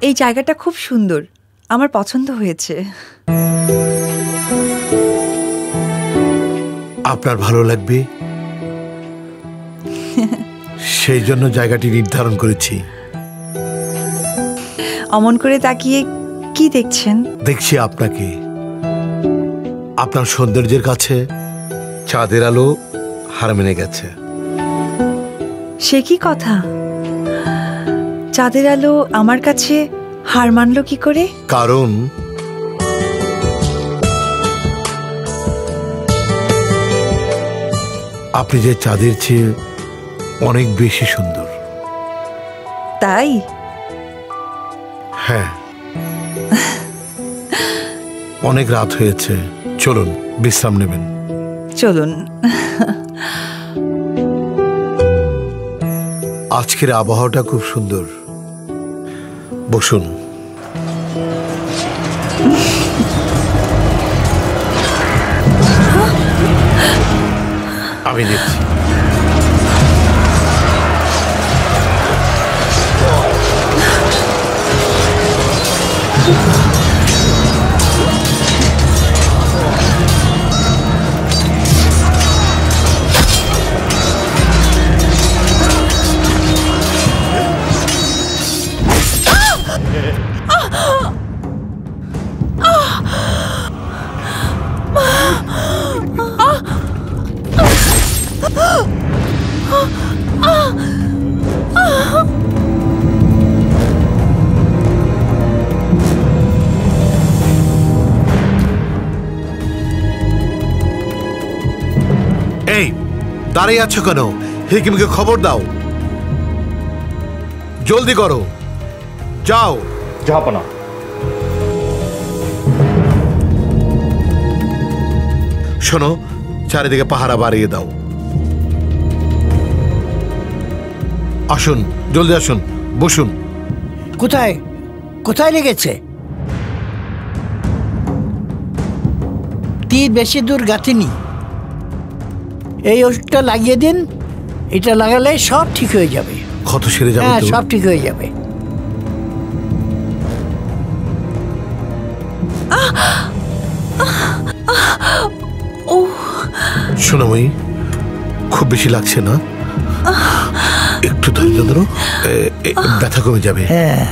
এই জায়গাটা খুব সুন্দর, আমার পছন্দ হয়েছে। আপনার ভালো লাগবে সেই জন্য জায়গাটি নির্ধারণ করেছি। অমন করে তাকিয়ে কি দেখছেন? দেখছি আপনাকে। আপনার সৌন্দর্যের কাছে চাঁদের আলো হার মেনে গেছে। সে কি কথা? চাঁদের আলো আমার কাছে হার মানল কি করে? কারণ আপনি যে চাঁদের চেয়ে অনেক বেশি সুন্দর। তাই? হ্যাঁ। অনেক রাত হয়েছে, চলুন বিশ্রাম নেবেন। চলুন। আজকের আবহাওয়াটা খুব সুন্দর, বসুন। আমি দেখছি। এই দাঁড়িয়ে আছো কেন? হিকিমকে খবর দাও, জলদি করো, যাও। জাহাপনা। শোনো, চারিদিকে পাহারা বাড়িয়ে দাও। আসুন, জলদি আসুন, বসুন। কোথায় কোথায় লেগেছে? তীর বেশি দূর গাঁথেনি। এই ওষুধটা লাগিয়ে দিন, এটা লাগালে সব ঠিক হয়ে যাবে। ক্ষত সেরে যাবে? হ্যাঁ, সব ঠিক হয়ে যাবে। সোনাময়ী, খুব বেশি লাগছে না? একটু ধৈর্য ধরো, ব্যথা কমে যাবে। হ্যাঁ।